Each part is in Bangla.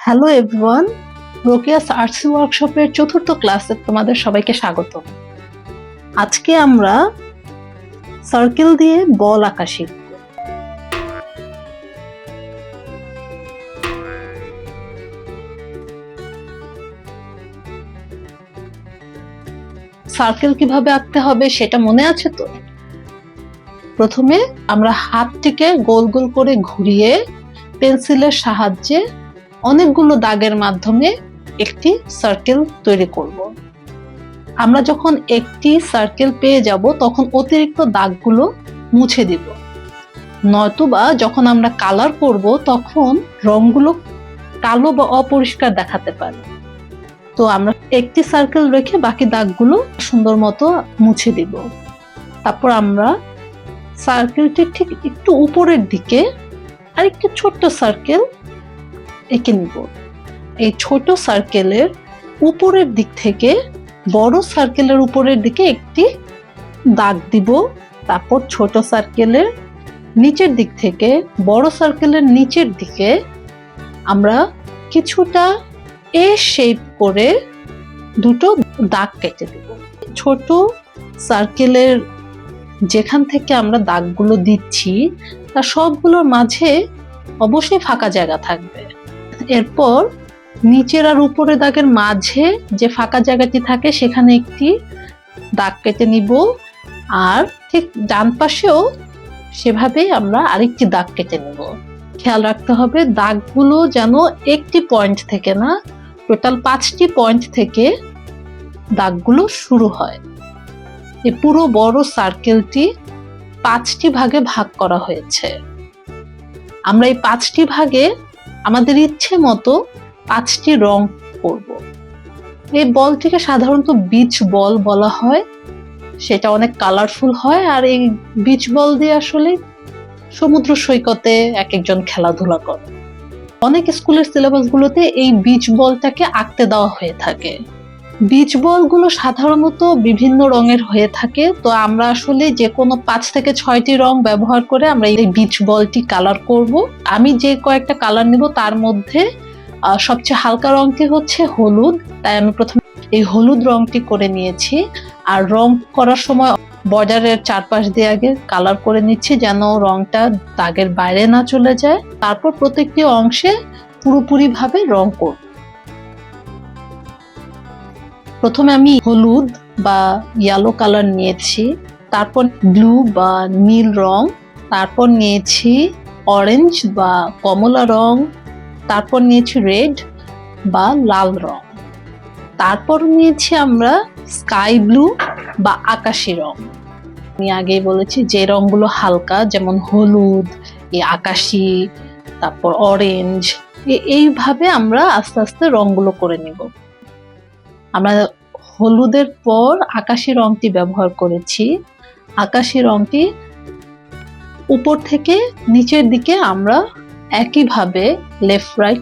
হ্যালো এভরিওয়ান, রোকেয়াস আর্টস ওয়ার্কশপের চতুর্থ ক্লাসে তোমাদের সবাইকে স্বাগত। আজকে আমরা সার্কেল দিয়ে বল আঁকা শিখব। সার্কেল কিভাবে আঁকতে হবে সেটা মনে আছে তো? প্রথমে আমরা হাতটিকে গোল গোল করে ঘুরিয়ে পেন্সিলের সাহায্যে অনেকগুলো দাগের মাধ্যমে একটি সার্কেল তৈরি করব। আমরা যখন একটি সার্কেল পেয়ে যাব তখন অতিরিক্ত দাগগুলো মুছে দিব, নয়তোবা যখন আমরা কালার করব তখন রংগুলো কালো বা অপরিষ্কার দেখাতে পারে। তো আমরা একটি সার্কেল রেখে বাকি দাগগুলো সুন্দর মতো মুছে দিব। তারপর আমরা সার্কেলটি ঠিক একটু উপরের দিকে আরেকটি ছোট্ট সার্কেল এঁকে নিব। এই ছোট সার্কেলের উপরের দিক থেকে বড় সার্কেলের উপরের দিকে একটি দাগ দিব। তারপর ছোট সার্কেলের নিচের দিক থেকে বড় সার্কেলের নিচের দিকে আমরা কিছুটা এ শেপ করে দুটো দাগ কেটে দেব। ছোট সার্কেলের যেখান থেকে আমরা দাগগুলো দিচ্ছি তার সবগুলোর মাঝে অবশ্যই ফাঁকা জায়গা থাকবে। এরপর নিচের আর উপরের দাগের মাঝে যে ফাঁকা জায়গাটি থাকে সেখানে একটি দাগ কেটে নিব, আর ঠিক ডান পাশেও সেভাবেই আমরা আরেকটি দাগ কেটে নেব। খেয়াল রাখতে হবে দাগগুলো যেন একটি পয়েন্ট থেকে না, টোটাল 5টি পয়েন্ট থেকে দাগগুলো শুরু হয়। এই পুরো বড় সার্কেলটি 5টি ভাগে ভাগ করা হয়েছে। আমরা এই 5টি ভাগে আমাদের ইচ্ছে মতো 5টি রং করব। এই বলটিকে সাধারণত বিচ বল বলা হয়, সেটা অনেক কালারফুল হয়। আর এই বিচ বল দিয়ে আসলে সমুদ্র সৈকতে এক একজন খেলাধুলা করে। অনেক স্কুলের সিলেবাসগুলোতে এই বিচ বলটাকে আঁকতে দেওয়া হয়ে থাকে। বিচ বলগুলো সাধারণত বিভিন্ন রঙের হয়ে থাকে, তো আমরা আসলে যে কোনো 5 থেকে 6টি রং ব্যবহার করে আমরা এই বিচ বলটি কালার করব। আমি যে কয়েকটা কালার নিব তার মধ্যে সবচেয়ে হালকা রংটি হচ্ছে হলুদ, তাই আমি প্রথমে এই হলুদ রংটি করে নিয়েছি। আর রং করার সময় বর্ডারের চারপাশ দিয়ে আগে কালার করে নিচ্ছি যেন রংটা দাগের বাইরে না চলে যায়। তারপর প্রত্যেকটি অংশে পুরোপুরি ভাবে রং করব। প্রথমে আমি হলুদ বা ইয়েলো কালার নিয়েছি, তারপর ব্লু বা নীল রং, তারপর নিয়েছি অরেঞ্জ বা কমলা রং, তারপর নিয়েছি রেড বা লাল রং, তারপর নিয়েছি আমরা স্কাই ব্লু বা আকাশি রং। আমি আগেই বলেছি যে রংগুলো হালকা, যেমন হলুদ, আকাশি, তারপর অরেঞ্জ, এইভাবে আমরা আস্তে আস্তে রংগুলো করে নিব। আমরা হলুদের পর আকাশি রংটি ব্যবহার করেছি। আকাশি রংটি উপর থেকে নিচের দিকে আমরা একইভাবে লেফট রাইট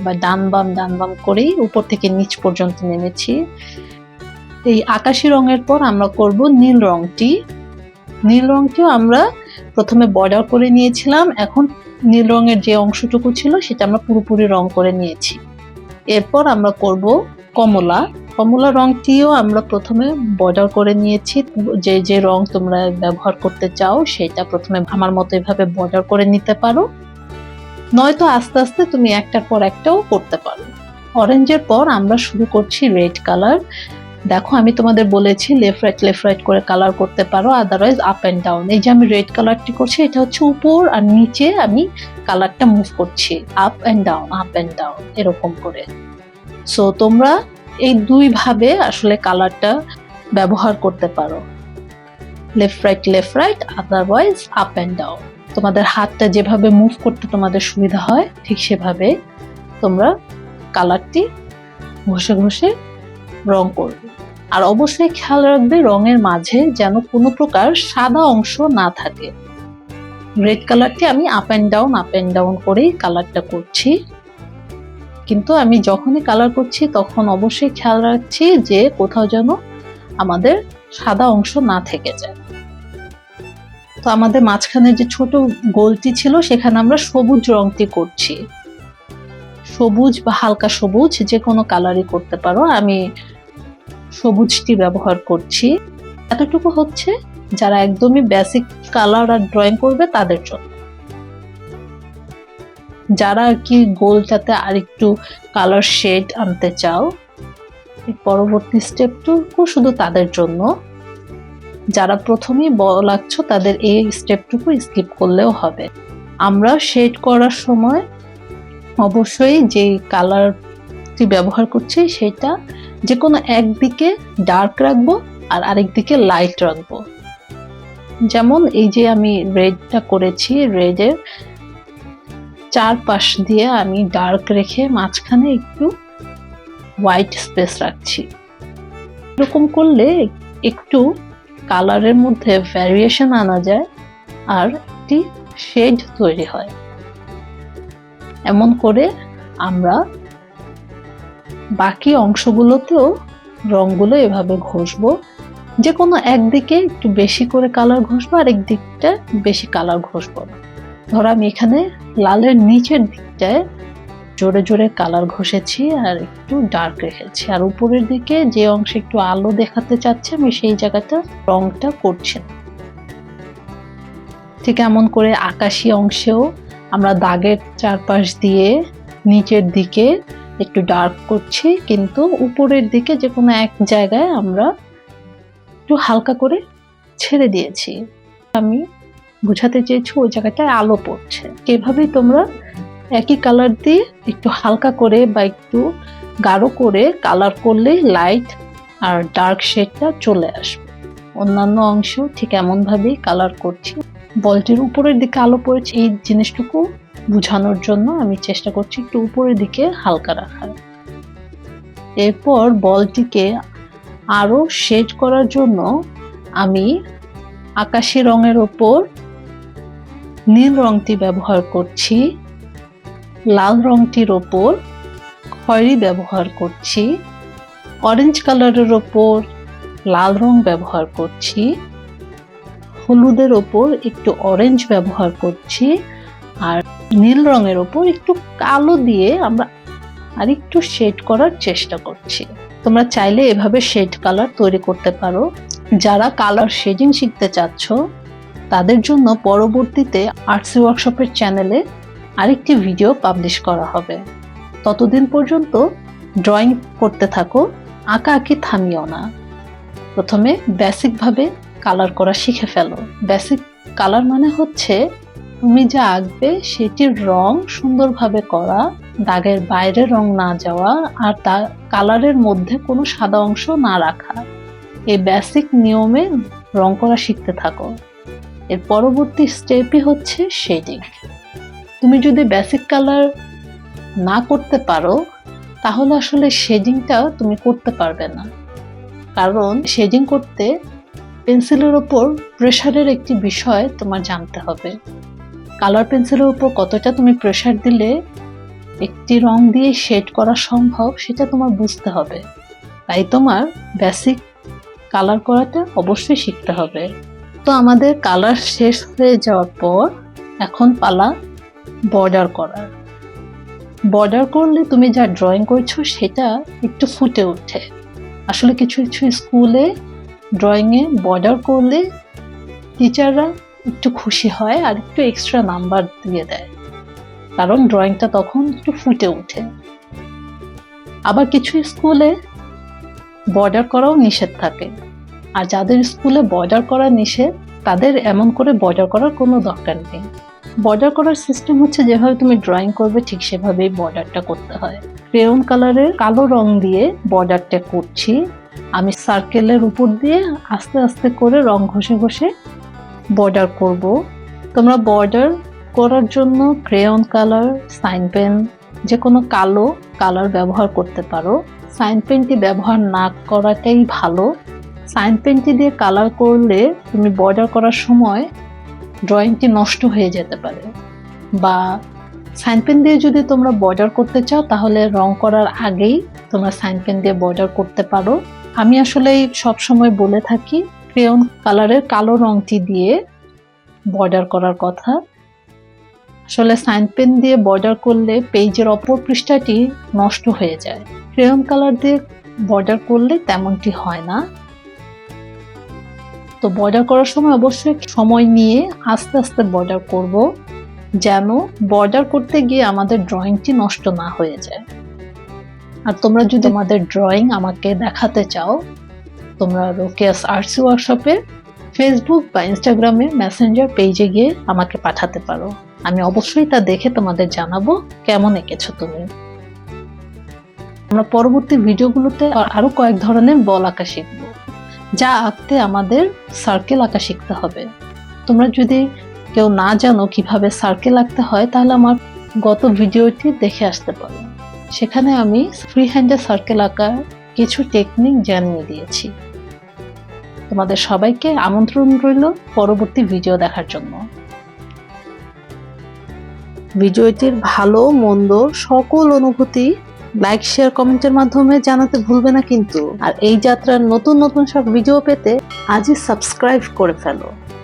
বা ডান বাম করেই উপর থেকে নিচ পর্যন্ত নেমেছি। এই আকাশি রঙের পর আমরা করব নীল রংটি। নীল রংটিও আমরা প্রথমে বর্ডার করে নিয়েছিলাম, এখন নীল রঙের যে অংশটুকু ছিল সেটা আমরা পুরোপুরি রং করে নিয়েছি। এরপর আমরা করব কমলা রংটিও আমরা প্রথমে বর্ডার করে নিয়েছি। যে যে রং তোমরা ব্যবহার করতে চাও সেটা প্রথমে আমার মতো এভাবে বর্ডার করে নিতে পারো, নয়তো আস্তে আস্তে তুমি একটার পর একটাও করতে পারো। অরেঞ্জের পর আমরা শুরু করছি রেড কালার। দেখো আমি তোমাদের বলেছি লেফট রাইট করে কালার করতে পারো, আদারওয়াইজ আপ অ্যান্ড ডাউন। এই যে আমি রেড কালারটি করছি, এটা হচ্ছে উপর আর নিচে আমি কালারটা মুভ করছি, আপ অ্যান্ড ডাউন এরকম করে। সো তোমরা এই দুই ভাবে আসলে কালারটা ব্যবহার করতে পারো, left right otherwise up and down. তোমাদের হাতটা যেভাবে মুভ করতে তোমাদের সুবিধা হয় ঠিক সেভাবে তোমরা কালারটি ঘষে ঘষে রং করবে। আর অবশ্যই খেয়াল রাখবে রঙের মাঝে যেন কোনো প্রকার সাদা অংশ না থাকে। রেড কালারটি আমি আপ অ্যান্ড ডাউন করেই কালারটা করছি, কিন্তু আমি যখনই কালার করছি তখন অবশ্যই খেয়াল রাখছি যে কোথাও যেন আমাদের সাদা অংশ না থেকে যায়। তো আমাদের মাঝখানে যে ছোট গোলটি ছিল সেখানে আমরা সবুজ রংটি করছি। সবুজ বা হালকা সবুজ যে কোনো কালারই করতে পারো। আমি সবুজটি ব্যবহার করছি। এতটুকু হচ্ছে যারা একদমই বেসিক কালার আর ড্রয়িং করবে তাদের জন্য। যারা আর কি গোলটাতে আরেকটু কালার শেড আনতে চাও, পরবর্তী স্টেপটুকু শুধু তাদের জন্য। যারা প্রথমেই বলাচ্ছ তাদের এই স্টেপটুকু স্কিপ করলেও হবে। আমরা শেড করার সময় অবশ্যই যে কালারটি ব্যবহার করছি সেটা যে কোনো একদিকে ডার্ক রাখবো আর আরেকদিকে লাইট রাখবো। যেমন এই যে আমি রেডটা করেছি, রেডের চারপাশ দিয়ে আমি ডার্ক রেখে মাঝখানে একটু হোয়াইট স্পেস রাখছি। এরকম করলে একটু কালারের মধ্যে ভ্যারিয়েশন আনা যায় আর একটি শেড তৈরি হয়। এমন করে আমরা বাকি অংশগুলোতেও রংগুলো এভাবে ঘষবো। যে কোনো একদিকে একটু বেশি করে কালার ঘষবো আর একদিকটা বেশি কালার ঘষবো না। ধরো আমি এখানে লালের নিচের দিকটায় জোরে জোরে কালার ঘষেছি আর একটু ডার্ক রেখেছি, আর উপরের দিকে যে অংশে একটু আলো দেখাতে চাচ্ছে আমি সেই জায়গাটা রংটা করছি না। ঠিক এমন করে আকাশি অংশেও আমরা দাগের চারপাশ দিয়ে নিচের দিকে একটু ডার্ক করছি, কিন্তু উপরের দিকে যে কোনো এক জায়গায় আমরা একটু হালকা করে ছেড়ে দিয়েছি। আমি বোঝাতে চেয়েছি ওই জায়গাটায় আলো পড়ছে। এভাবেই তোমরা একই কালার দিয়ে একটু হালকা করে বা একটু গাঢ় করে কালার করলেই লাইট আর ডার্ক শেডটা চলে আসবে। অন্যান্য অংশ ঠিক এমন ভাবেই কালার করছি। বলটির উপরের দিকে আলো পড়েছে এই জিনিসটুকু বোঝানোর জন্য আমি চেষ্টা করছি একটু উপরের দিকে হালকা রাখার। এরপর বলটিকে আরো শেড করার জন্য আমি আকাশি রঙের ওপর নীল রংটি ব্যবহার করছি, লাল রংটির ওপর খয়েরি ব্যবহার করছি, অরেঞ্জ কালারের ওপর লাল রং ব্যবহার করছি, হলুদের ওপর একটু অরেঞ্জ ব্যবহার করছি, আর নীল রঙের ওপর একটু কালো দিয়ে আমরা আরেকটু শেড করার চেষ্টা করছি। তোমরা চাইলে এভাবে শেড কালার তৈরি করতে পারো। যারা কালার শেডিং শিখতে চাচ্ছ তাদের জন্য পরবর্তীতে আর্টসি ওয়ার্কশপের চ্যানেলে আরেকটি ভিডিও পাবলিশ করা হবে। ততদিন পর্যন্ত ড্রয়িং করতে থাকো, আঁকাআঁকি থামিও না। প্রথমে বেসিকভাবে কালার করা শিখে ফেলো। বেসিক কালার মানে হচ্ছে তুমি যা আঁকবে সেটির রং সুন্দরভাবে করা, দাগের বাইরে রং না যাওয়া আর তার কালারের মধ্যে কোনো সাদা অংশ না রাখা। এই বেসিক নিয়মে রং করা শিখতে থাকো। এর পরবর্তী স্টেপই হচ্ছে শেডিং। তুমি যদি বেসিক কালার না করতে পারো তাহলে আসলে শেডিংটা তুমি করতে পারবে না, কারণ শেডিং করতে পেন্সিলের ওপর প্রেসারের একটি বিষয় তোমার জানতে হবে। কালার পেন্সিলের উপর কতটা তুমি প্রেসার দিলে একটি রং দিয়ে শেড করা সম্ভব সেটা তোমার বুঝতে হবে। তাই তোমার বেসিক কালার করাটা অবশ্যই শিখতে হবে। তো আমাদের কালার শেষ হয়ে যাওয়ার পর এখন পালা বর্ডার করার। বর্ডার করলে তুমি যা ড্রয়িং করছো সেটা একটু ফুটে ওঠে। আসলে কিছু কিছু স্কুলে ড্রয়িংয়ে বর্ডার করলে টিচাররা একটু খুশি হয় আর একটু এক্সট্রা নাম্বার দিয়ে দেয়, কারণ ড্রয়িংটা তখন একটু ফুটে ওঠে। আবার কিছু স্কুলে বর্ডার করাও নিষেধ থাকে, আর যাদের স্কুলে বর্ডার করা নিষেধ তাদের এমন করে বর্ডার করার কোনো দরকার নেই। বর্ডার করার সিস্টেম হচ্ছে যেভাবে তুমি ড্রয়িং করবে ঠিক সেভাবেই বর্ডারটা করতে হয়। ক্রেয়ন কালারের কালো রং দিয়ে বর্ডারটা করছি। আমি সার্কেলের উপর দিয়ে আস্তে আস্তে করে রং ঘষে ঘষে বর্ডার করব। তোমরা বর্ডার করার জন্য ক্রেয়ন কালার, সাইন পেন, যে কোনো কালো কালার ব্যবহার করতে পারো। সাইন পেনটি ব্যবহার না করাটাই ভালো। সাইন পেনটি দিয়ে কালার করলে তুমি বর্ডার করার সময় ড্রয়িংটি নষ্ট হয়ে যেতে পারে, বা সাইন পেন দিয়ে যদি তোমরা বর্ডার করতে চাও তাহলে রং করার আগেই তোমরা সাইন পেন দিয়ে বর্ডার করতে পারো। আমি আসলে সব সময় বলে থাকি ক্রেয়ন কালারের কালো রংটি দিয়ে বর্ডার করার কথা। আসলে সাইন পেন দিয়ে বর্ডার করলে পেজের অপর পৃষ্ঠাটি নষ্ট হয়ে যায়। ক্রেয়ন কালার দিয়ে বর্ডার করলে তেমনটি হয় না। তো বর্ডার করার সময় অবশ্যই সময় নিয়ে আস্তে আস্তে বর্ডার করব, যেন বর্ডার করতে গিয়ে আমাদের ড্রয়িংটি নষ্ট না হয়ে যায়। আর তোমরা যদি তোমাদের ড্রয়িং আমাকে দেখাতে চাও, তোমরা রোকেয়াস আর্টস ওয়ার্কশপের ফেসবুক বা ইনস্টাগ্রামে মেসেঞ্জার পেজে গিয়ে আমাকে পাঠাতে পারো। আমি অবশ্যই তা দেখে তোমাদের জানাবো কেমন এঁকেছো তুমি। আমরা পরবর্তী ভিডিওগুলোতে আরো কয়েক ধরনের বল আঁকা শিখবো, যা আঁকতে আমাদের সার্কেল আঁকা শিখতে হবে। তোমরা যদি কেউ না জানো কিভাবে সার্কেল আঁকতে হয়, তাহলে আমার গত ভিডিওটি দেখে আসতে পারো। সেখানে আমি ফ্রি হ্যান্ডে সার্কেল আঁকার কিছু টেকনিক জানিয়ে দিয়েছি। তোমাদের সবাইকে আমন্ত্রণ রইল পরবর্তী ভিডিও দেখার জন্য। ভিডিওটির ভালো মন্দ সকল অনুভূতি লাইক, শেয়ার, কমেন্টের মাধ্যমে জানাতে ভুলবে না কিন্তু। আর এই যাত্রার নতুন নতুন সব ভিডিও পেতে আজই সাবস্ক্রাইব করে ফেলো।